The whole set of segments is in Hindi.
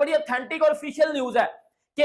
बड़ी ऑथेंटिक और ऑफिशियल न्यूज है कि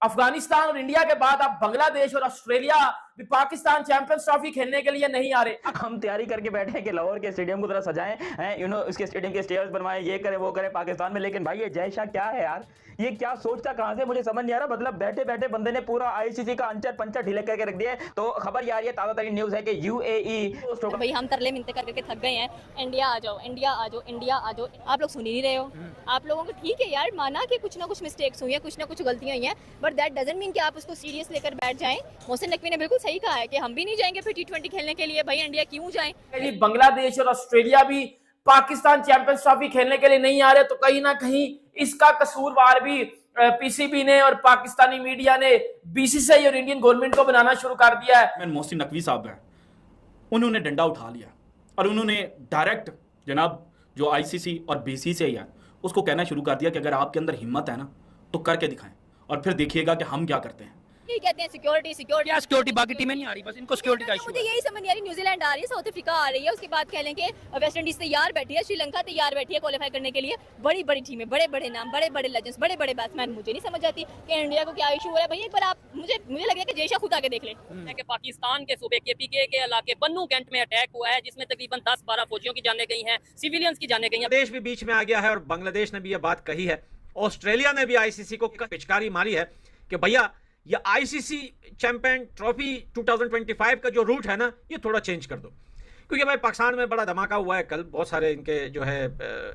अफगानिस्तान और इंडिया के बाद अब बांग्लादेश और ऑस्ट्रेलिया भी पाकिस्तान चैंपियंस ट्रॉफी खेलने के लिए नहीं आ रहे। हम तैयारी करके बैठे हैं कि लाहौर के स्टेडियम को थोड़ा सजाएं हैं, उसके स्टेडियम के स्टेयर्स बनवाएं, ये करें वो करें पाकिस्तान में। लेकिन भाई ये जय शाह क्या है यार, ये क्या सोचता कहां से, मुझे समझ नहीं आ रहा। मतलब बैठे बैठे बंदे ने पूरा आईसीसी का अंचर पंचर ढीले करके रख दिया है। तो खबर यार ये ताजा तरीन न्यूज है कि यूएई भाई हम तरले मिनते करके थक गए हैं, इंडिया आ जाओ, इंडिया आ जाओ, इंडिया आ जाओ। आप लोग सुन ही नहीं रहे हो। आप लोगों को ठीक है यार, माना कि कुछ ना कुछ मिस्टेक्स हुई हैं, कुछ ना कुछ गलतियां हुई हैं, बट दैट डजंट मीन कि आप उसको सीरियस लेकर बैठ जाएं। मोहसिन नकवी ने बिल्कुल सही कहा है कि हम भी नहीं जाएंगे फिर T20 खेलने के लिए। भाई इंडिया क्यों जाए। बांग्लादेश और ऑस्ट्रेलिया भी पाकिस्तान चैंपियंस ट्रॉफी खेलने के लिए नहीं आ रहे, तो कहीं ना कहीं इसका कसूरवार भी पीसीबी ने और पाकिस्तानी मीडिया ने बीसीसीआई और इंडियन गवर्नमेंट को बनाना शुरू कर दिया है। मोहसिन नकवी साहब हैं, उन्होंने डंडा उठा लिया और उन्होंने डायरेक्ट जनाब जो आईसीसी और बीसीसीआई है उसको कहना शुरू कर दिया कि अगर आपके अंदर हिम्मत है ना तो करके दिखाएं और फिर देखिएगा कि हम क्या करते हैं। ये कहते हैं सिक्योरिटी बाकी टीमें नहीं आ रही, बस इनको सिक्योरिटी का इशू है। मुझे यही समझ नहीं आ रही। न्यूजीलैंड आ रही है, साउथ अफ्रीका आ रही है, उसके बाद कह लें कि वेस्ट इंडीज तैयार बैठी है, श्रीलंका तैयार बैठी है क्वालीफाई करने के लिए। बड़ी बड़ी टीमें, बड़े बड़े नाम, बड़े बड़े लेजेंड्स, बड़े बड़े बैट्समैन। मुझे नहीं समझ आती कि इंडिया को क्या इशू हो रहा है। भाई एक बार आप मुझे लग रहा है कि जयशा खुद आके देख ले कि पाकिस्तान के सूबे केपीके के इलाके बन्नू कैंट में अटैक हुआ है, जिसमें तकरीबन 10-12 फौजियों की जानें गई हैं, सिविलियंस की जानें गई हैं। देश भी बीच में आ गया है और बांग्लादेश ने भी ये बात कही है, ऑस्ट्रेलिया ने भी आईसीसी को पिचकारी मारी है कि भैया ये आईसीसी चैंपियन ट्रॉफी 2025 का जो रूट है ना ये थोड़ा चेंज कर दो, क्योंकि भाई पाकिस्तान में बड़ा धमाका हुआ है कल, बहुत सारे इनके जो है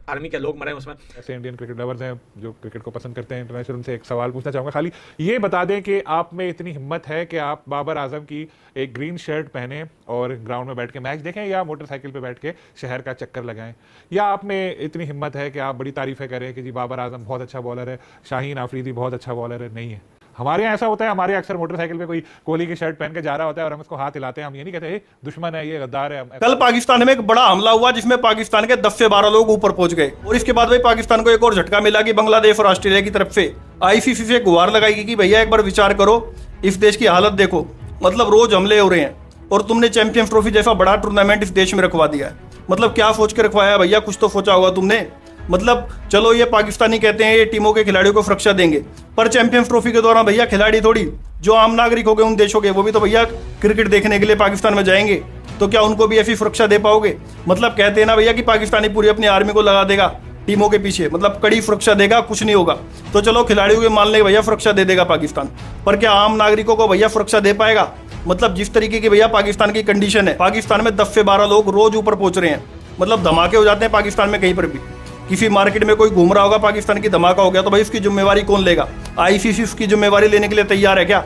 आर्मी के लोग मरे उसमें। ऐसे इंडियन क्रिकेट लवर्स हैं जो क्रिकेट को पसंद करते हैं इंटरनेशनल, उनसे एक सवाल पूछना चाहूँगा। खाली ये बता दें कि आप में इतनी हिम्मत है कि आप बाबर आजम की एक ग्रीन शर्ट पहने और ग्राउंड में बैठ के मैच देखें, या मोटरसाइकिल पे बैठ के शहर का चक्कर लगाएं, या आप में इतनी हिम्मत है कि आप बड़ी तारीफें करें कि जी बाबर आजम बहुत अच्छा बॉलर है, शाहीन आफरीदी बहुत अच्छा बॉलर है? नहीं है। हमारे यहाँ ऐसा होता है, हमारे अक्सर मोटरसाइकिल पे कोई कोहली की शर्ट पहन के जा रहा होता है और हम उसको हाथ हिलाते हैं, हम ये नहीं कहते दुश्मन है, ये गद्दार है। कल पाकिस्तान में एक बड़ा हमला हुआ जिसमें पाकिस्तान के 10 से 12 लोग ऊपर पहुंच गए, और इसके बाद भाई पाकिस्तान को एक और झटका मिला कि बांग्लादेश और ऑस्ट्रेलिया की तरफ से आईसीसी से गुहार लगाई कि भैया एक बार विचार करो, इस देश की हालत देखो, मतलब रोज हमले हो रहे हैं और तुमने चैंपियंस ट्रॉफी जैसा बड़ा टूर्नामेंट इस देश में रखवा दिया है। मतलब क्या सोच के रखवाया भैया, कुछ तो सोचा होगा तुमने। मतलब चलो ये पाकिस्तानी कहते हैं ये टीमों के खिलाड़ियों को सुरक्षा देंगे, पर चैंपियंस ट्रॉफी के दौरान भैया खिलाड़ी थोड़ी जो आम नागरिक हो गए उन देशों के, वो भी तो भैया क्रिकेट देखने के लिए पाकिस्तान में जाएंगे, तो क्या उनको भी ऐसी सुरक्षा दे पाओगे? मतलब कहते हैं ना भैया कि पाकिस्तानी पूरी अपनी आर्मी को लगा देगा टीमों के पीछे, मतलब कड़ी सुरक्षा देगा, कुछ नहीं होगा। तो चलो खिलाड़ियों के मान ले भैया सुरक्षा दे देगा पाकिस्तान, पर क्या आम नागरिकों को भैया सुरक्षा दे पाएगा? मतलब जिस तरीके की भैया पाकिस्तान की कंडीशन है, पाकिस्तान में 10 से 12 लोग रोज ऊपर पहुंच रहे हैं, मतलब धमाके हो जाते हैं पाकिस्तान में। कहीं पर भी किसी मार्केट में कोई घूम रहा होगा पाकिस्तान की, धमाका हो गया तो भाई इसकी जिम्मेवारी कौन लेगा? आईसीसी उसकी जिम्मेवारी लेने के लिए तैयार है क्या?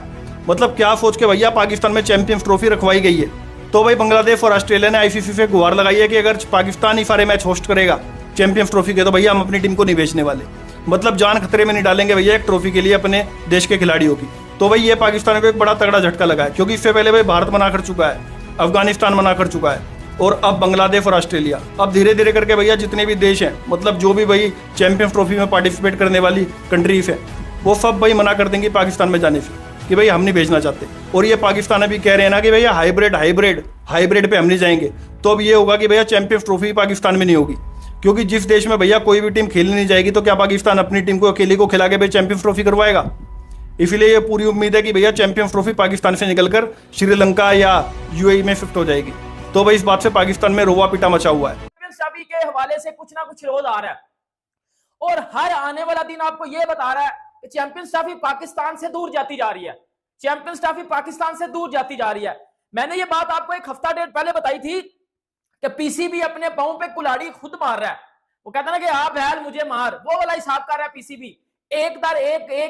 मतलब क्या सोच के भैया पाकिस्तान में चैंपियंस ट्रॉफी रखवाई गई है? तो भाई बांग्लादेश और ऑस्ट्रेलिया ने आईसीसी से गुहार लगाई है कि अगर पाकिस्तान ही सारे मैच होस्ट करेगा चैंपियंस ट्रॉफी के, तो भैया हम अपनी टीम को नहीं बेचने वाले। मतलब जान खतरे में नहीं डालेंगे भैया एक ट्रॉफी के लिए अपने देश के खिलाड़ियों की। तो भाई ये पाकिस्तान को एक बड़ा तगड़ा झटका लगा है, क्योंकि इससे पहले भाई भारत मना कर चुका है, अफगानिस्तान मना कर चुका है, और अब बांग्लादेश और ऑस्ट्रेलिया। अब धीरे धीरे करके भैया जितने भी देश हैं, मतलब जो भी भाई चैंपियंस ट्रॉफी में पार्टिसिपेट करने वाली कंट्रीज है, वो सब भाई मना कर देंगे पाकिस्तान में जाने से कि भाई हम नहीं भेजना चाहते। और ये पाकिस्तान अभी कह रहे हैं ना कि भैया हाइब्रिड पे हम नहीं जाएंगे। तो अब ये होगा कि भैया चैंपियंस ट्रॉफी पाकिस्तान में नहीं होगी, क्योंकि जिस देश में भैया कोई भी टीम खेलने नहीं जाएगी तो क्या पाकिस्तान अपनी टीम को अकेले को खिला के भाई चैंपियंस ट्रॉफी करवाएगा? इसलिए ये पूरी उम्मीद है कि भैया चैंपियंस ट्रॉफी पाकिस्तान से निकलकर श्रीलंका या यूएई में शिफ्ट हो जाएगी। तो भाई इस बात से पाकिस्तान में रोवा पिटा मचा हुआ है। चैंपियंस के हवाले से कुछ ना कुछ रोज आ रहा है, और हर आने वाला दिन आपको यह बता रहा है कि चैंपियंस ट्रॉफी पाकिस्तान से दूर जाती जा रही है, चैंपियंस ट्रॉफी पाकिस्तान से दूर जाती जा रही है। मैंने ये बात आपको एक हफ्ता डेढ़ पहले बताई थी कि पीसीबी अपने पांव पे कुल्हाड़ी खुद मार रहा है। वो कहता ना कि आप बैल मुझे मार, वो वाला हिसाब कर रहा है पीसीबी। एक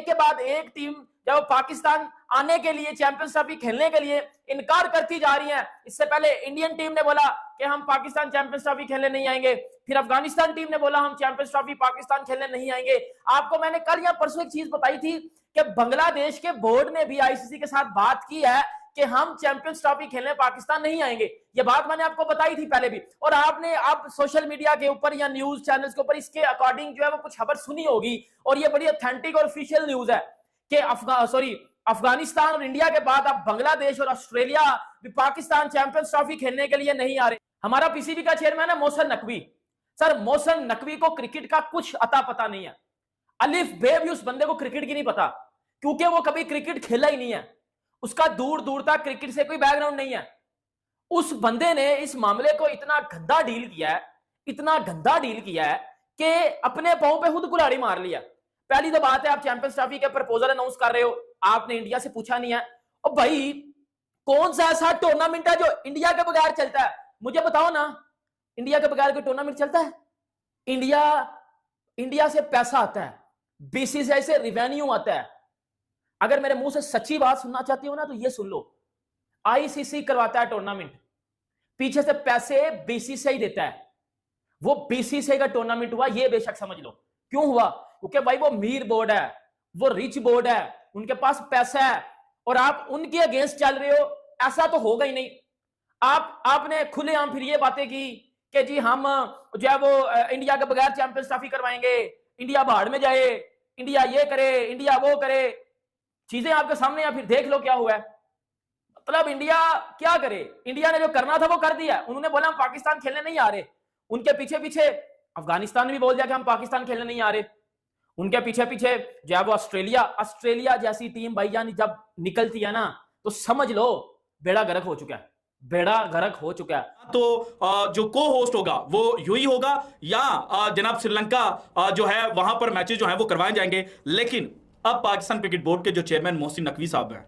के बाद एक टीम जब पाकिस्तान आने के लिए चैंपियंस ट्रॉफी खेलने के लिए इनकार करती जा रही है। इससे पहले इंडियन टीम ने बोला कि हम पाकिस्तान चैंपियंस ट्रॉफी खेलने नहीं आएंगे, फिर अफगानिस्तान टीम ने बोला हम चैंपियंस ट्रॉफी पाकिस्तान खेलने नहीं आएंगे। आपको मैंने कल या परसों एक चीज बताई थी कि बांग्लादेश के बोर्ड ने भी आईसीसी के साथ बात की है कि हम चैंपियंस ट्रॉफी खेलने पाकिस्तान नहीं आएंगे। ये बात मैंने आपको बताई थी पहले भी, और आपने अब सोशल मीडिया के ऊपर या न्यूज चैनल्स के ऊपर इसके अकॉर्डिंग जो है वो कुछ खबर सुनी होगी, और ये बड़ी ऑथेंटिक और ऑफिशियल न्यूज है कि अफगानिस्तान और इंडिया के बाद अब बांग्लादेश और ऑस्ट्रेलिया भी पाकिस्तान चैंपियंस ट्रॉफी खेलने के लिए नहीं आ रहे। हमारा पीसीबी का चेयरमैन है मोहसिन नकवी। सर मोहसिन नकवी को क्रिकेट का कुछ अता पता नहीं है। अलिफ बे भी उस बंदे को क्रिकेट की नहीं पता, क्योंकि वो कभी क्रिकेट खेला ही नहीं है, उसका दूर दूर तक क्रिकेट से कोई बैकग्राउंड नहीं है। उस बंदे ने इस मामले को इतना गंदा डील किया है, इतना गंदा डील किया है कि अपने पांव पे खुद कुल्हाड़ी मार लिया। पहली तो बात है, आप चैंपियंस ट्रॉफी के प्रपोजल अनाउंस कर रहे हो, आपने इंडिया से पूछा नहीं है। और भाई कौन सा ऐसा टूर्नामेंट है जो इंडिया के बगैर चलता है? मुझे बताओ ना, इंडिया के बगैर कोई टूर्नामेंट चलता है? इंडिया से पैसा आता है, बीसीसीआई से रिवेन्यू आता है। अगर मेरे मुंह से सच्ची बात सुनना चाहती हो ना तो ये सुन लो, आईसीसी करवाता है टूर्नामेंट, पीछे से पैसे बीसीसीआई देता है। वो बीसीसीआई का टूर्नामेंट हुआ, ये बेशक समझ लो। क्यों हुआ? क्योंकि भाई वो मीर बोर्ड है, वो रिच बोर्ड है, उनके पास पैसा है, और आप उनके अगेंस्ट चल रहे हो, ऐसा तो होगा ही नहीं। आपने खुलेआम फिर ये बातें की कि जी हम जो है वो इंडिया के बगैर चैंपियंस ट्रॉफी करवाएंगे, इंडिया बाहर में जाए, इंडिया ये करे, इंडिया वो करे। चीजें आपके सामने, या फिर देख लो क्या हुआ है। मतलब इंडिया क्या करे? इंडिया ने जो करना था वो कर दिया। उन्होंने बोला हम पाकिस्तान खेलने नहीं आ रहे, उनके पीछे पीछे अफगानिस्तान ने भी बोल दिया कि हम पाकिस्तान खेलने नहीं आ रहे, उनके पीछे पीछे जो है वो ऑस्ट्रेलिया जैसी टीम भाई यानी जब निकलती है ना तो समझ लो बेड़ा गर्क हो चुका है, बेड़ा गर्क हो चुका है। तो जो को होस्ट होगा वो यूएई होगा, या जनाब श्रीलंका जो है वहां पर मैचेस जो है वो करवाए जाएंगे। लेकिन अब पाकिस्तान क्रिकेट बोर्ड के जो चेयरमैन मोहसिन नकवी साहब हैं,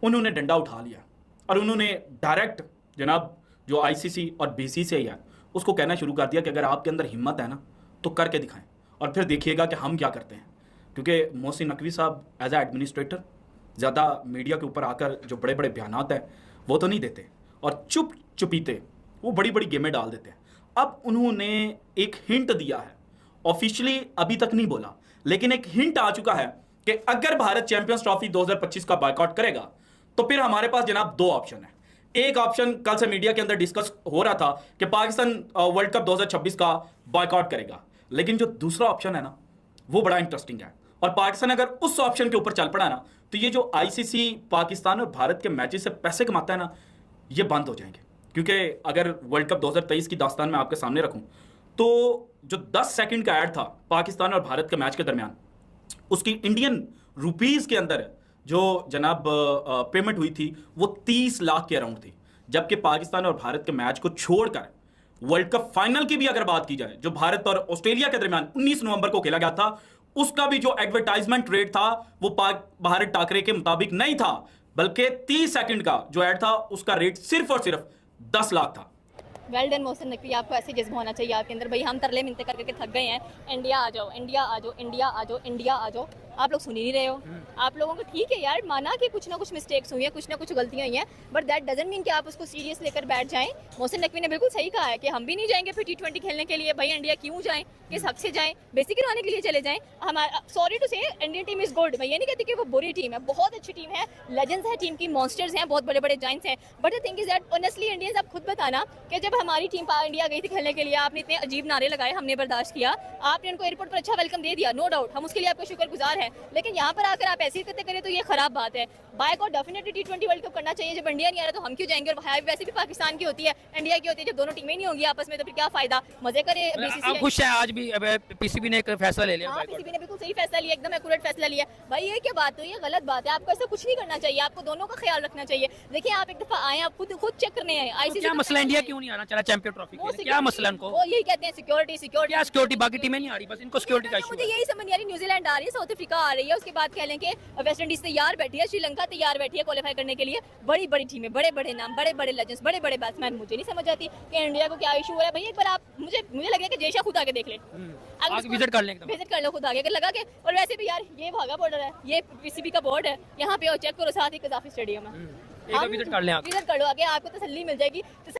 उन्होंने डंडा उठा लिया और उन्होंने डायरेक्ट जनाब जो आईसीसी और बीसीसीआई है उसको कहना शुरू कर दिया कि अगर आपके अंदर हिम्मत है ना तो करके दिखाएं और फिर देखिएगा कि हम क्या करते हैं। क्योंकि मोहसिन नकवी साहब एज ए एडमिनिस्ट्रेटर ज़्यादा मीडिया के ऊपर आकर जो बड़े बड़े बयानात हैं वो तो नहीं देते, और चुपीते वो बड़ी बड़ी गेमें डाल देते हैं। अब उन्होंने एक हिंट दिया है, ऑफिशियली अभी तक नहीं बोला, लेकिन एक हिंट आ चुका है कि अगर भारत चैंपियंस ट्रॉफी 2025 का बायकॉट करेगा तो फिर हमारे पास जनाब दो ऑप्शन है। एक ऑप्शन कल से मीडिया के अंदर डिस्कस हो रहा था कि पाकिस्तान वर्ल्ड कप 2026 का बायकॉट करेगा, लेकिन जो दूसरा ऑप्शन है ना वो बड़ा इंटरेस्टिंग है। और पाकिस्तान अगर उस ऑप्शन के ऊपर चल पड़ा ना तो ये जो आईसीसी पाकिस्तान और भारत के मैचेस से पैसे कमाता है ना ये बंद हो जाएंगे। क्योंकि अगर वर्ल्ड कप 2023 की दास्तान में आपके सामने रखूं तो जो 10 सेकंड का ऐड था पाकिस्तान और भारत के मैच के दरमियान, उसकी इंडियन रुपीस के अंदर जो जनाब पेमेंट हुई थी वो 30 लाख के अराउंड थी। जबकि पाकिस्तान और भारत के मैच को छोड़कर वर्ल्ड कप फाइनल की भी अगर बात की जाए जो भारत और ऑस्ट्रेलिया के दरमियान 19 नवंबर को खेला गया था, उसका भी जो एडवर्टाइजमेंट रेट था वो भारत टाकरे के मुताबिक नहीं था, बल्कि 30 सेकंड का जो ऐड था उसका रेट सिर्फ और सिर्फ 10 लाख था। वेल डन मोहसिन नकवी, आपको ऐसे जज्बा होना चाहिए आपके अंदर। भाई हम तरले मिनते करके थक गए हैं, इंडिया आ जाओ, इंडिया आ जाओ, इंडिया आ जाओ, इंडिया आ जाओ। आप लोग सुन ही नहीं रहे हो। आप लोगों को ठीक है यार, माना कि कुछ ना कुछ मिस्टेक्स हुई हैं, कुछ ना कुछ गलतियां हुई हैं, बट दैट डजंट मीन कि आप उसको सीरियस लेकर बैठ जाएं। मोहसिन नकवी ने बिल्कुल सही कहा है कि हम भी नहीं जाएंगे फिर T20 खेलने के लिए। भाई इंडिया क्यों जाएं, किस हक से जाएं? बेसिक करवाने के लिए चले जाएं। हमारा सॉरी टू से इंडियन टीम इज गुड, मैं ये नहीं कहती कि वो बुरी टीम है, बहुत अच्छी टीम है, लेजेंड्स है टीम की, मॉन्स्टर्स हैं, बहुत बड़े बड़े जाइंट्स हैं। But the thing is that honestly Indians, आप खुद बताना कि जब हमारी टीम इंडिया गई थी खेलने के लिए, आपने इतने अजीब नारे लगाए, हमने बर्दाश्त किया, आपने उनको एयरपोर्ट पर अच्छा वेलकम दे दिया, नो डाउट हम उसके लिए आपका शुक्रगुजार हैं। लेकिन यहाँ पर आकर आप ऐसी हरकतें करें तो ये खराब बात है। Boycott definitely T20 world cup करना चाहिए। जब इंडिया नहीं आ रहा तो हम क्यों जाएंगे? और वैसे भी पाकिस्तान की होती है, इंडिया की होती है, जब दोनों टीमें नहीं होंगी आपस में तो फिर क्या फायदा? मजे करे। आप खुश हैं आज भी पीसीबी ने एक फैसला ले लिया? हाँ, पीसीबी ने बिल्कुल सही फैसला लिया, एकदम एक्यूरेट फैसला लिया। भाई ये क्या बात है? ये गलत बात है, आपको ऐसा कुछ नहीं करना चाहिए, आपको दोनों का ख्याल रखना चाहिए। देखिए आप एक दफा आए, आप खुद चेक करने आए। आईसीसी क्या मसला, इंडिया क्यों नहीं आना चाह रहा चैंपियन ट्रॉफी के लिए? क्या मसला इनको? वो यही कहते हैं सिक्योरिटी, क्या सिक्योरिटी? बाकी टीमें नहीं आ रही, बस इनको सिक्योरिटी का इशू है। मुझे यही समझ नहीं आ रही। न्यूजीलैंड आ रही है, साउथ अफ्रीका आ रही है, उसके बाद कह लें कि वेस्ट इंडीज तैयार बैठी है, श्रीलंका तैयार बैठी है क्वालीफाई करने के लिए। बड़ी बड़ी टीमें, बड़े बड़े नाम, बड़े बड़े लेजेंड्स, बड़े बड़े बैट्समैन। मुझे नहीं समझ आती कि इंडिया को क्या इशू है। भाई एक बार आप मुझे लगे कि जयशा खुद आके देख ले, विजिट कर लें, विजिट कर लो खुद आगे, अगर लगा के। और वैसे भी यार ये भागा बॉर्डर है, ये पीसीबी का बोर्ड है, यहाँ पे चेक करो, साथ ही कजाफी स्टेडियम है। विजिट कर लें, विजिट कर लो आगे, आपको तसल्ली मिल जाएगी।